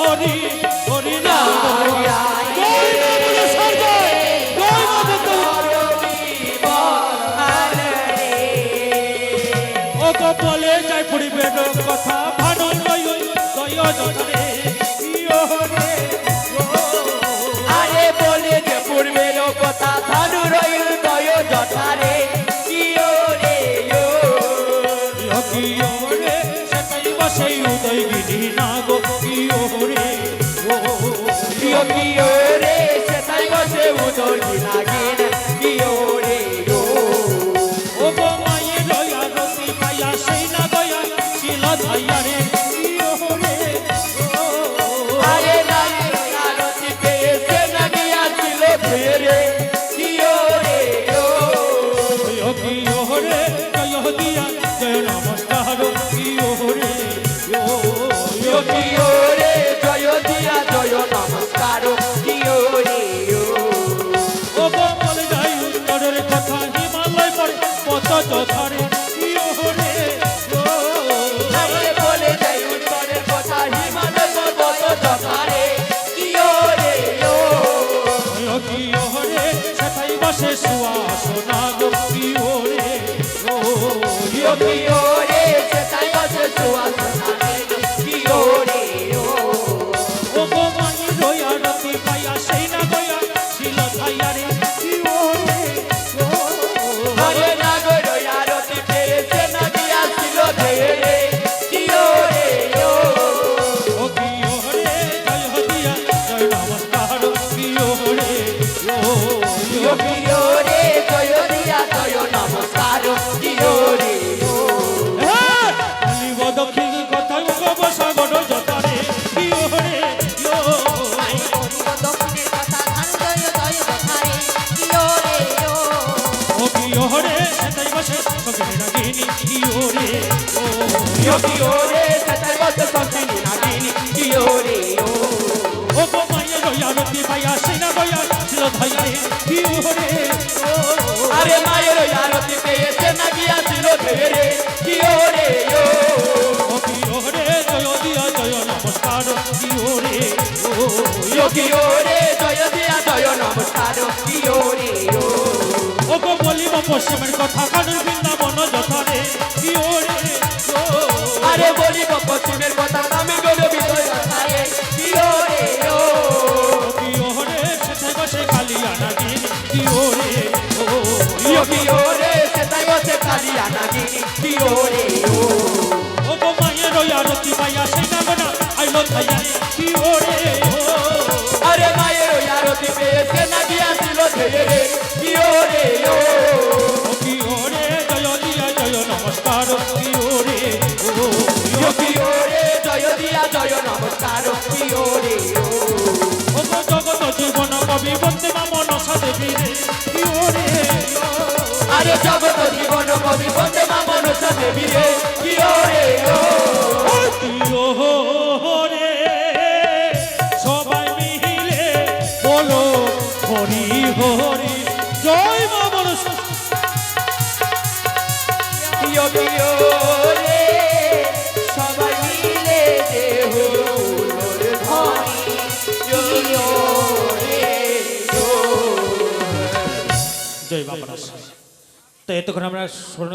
হরি হরি নাম জয় মা বলে সর্বই জয় মা ও গোপলে যাই পড়িবেন কথা ভানো নয় জয় জয় হরে আরে বলে যে পূর্বের কথা ধানু রইল দয় জঠারে কিও রে সেটাই বসে উদয় গিরি না গো কিও রে সেটাই বসে উদয় গিনাগিন কিও রে ও গো মায়ের দয়া রতি পাইয়া সেই না দয়া ছিল ধাইয়া রে কিও রে আরে নাইর আরতি পেয়েছে না গিয়াছিল ফেরে কিও রে কিও রে জয় দিয়া জয় নমস্কার কিও রে কিও রে জয় দিয়া জয় নমস্কার কিও রে ও গো বলে যাই উত্তরের কথা হিমালয় পরে পথ যথারে কিও রে আরে বলে যাই উত্তরের কথা হিমালয় পর্বত জঠারে কিও রে কিও রে সেটাই বসে সুয়াসনা গো কিও রে কিও রে সেটাই বসে সুয়াসনা কিও রে ও গো মাই রয়া রতি পাইয়া সেই না দয়া ছিল ধাইয়া রে কিও রে আরে নাগর আরতি পেয়েছে না গিয়াছিল ধেরে কিও রে ও কিও রে জয় দিয়া জয় নমস্কার কিও রে কিও রে জয় দিয়া জয় নমস্কার কিও রে লিব দক্ষিণ কথা গো সাগর যতারে কিও রে ও কিও রে সেটাই বসে সগিনী নাগিনী কিও রে কিও রে সেটাই বসে সঙ্গিনী নাগিনী কিও রে ও গো মায়ের রয়া রতি পাইয়া সেই না দয়া ছিল ধাইয়া রে কিও রে আরে মায়ের আরতি পেয়েছে না গিয়াছিল ধেরে কিও রে ও কিও রে জয় দিয়া জয় নমস্কার কিও রে কিও রে জয় দিয়া জয় নমস্কার কিও রে ও গো বলিব পশ্চিমের কথা কানুর বৃন্দাবন যথারে কিও রে আরে বলিব পশ্চিমের কথা আমি গেল বিজয় কথারে কিও রে কিও রে সেটাই বসে কালিয়া নাগিন কিও রে কিও রে সেটাই বসে কালিয়া নাগিনী কিও রে ও গো মায়ের রতি পাইয়া সেই না গোনা আইলো ধাইয়া রে কিও রে আরে মায়ের আরতি পেয়েছে না গিয়াছিল ধেরে কিও রে কিও রে জয় দিয়া জয় নমস্কার কিও রে কিও রে জয় দিয়া জয় নমস্কার কিও রে ও গো জগত জীবন কবি বন্দে মা মনসা দেবী রে কিও রে আরে জগত জীবন কবি বন্দে মা মনসা দেবী রে কিও রে কিও রে সবাই মিলে বলো হরি হরি জয় মা মনসা কিও রে সবাই মিলে যে হলোর ধরি কিও রে জয় মা মনসা। তো এতক্ষণ আমরা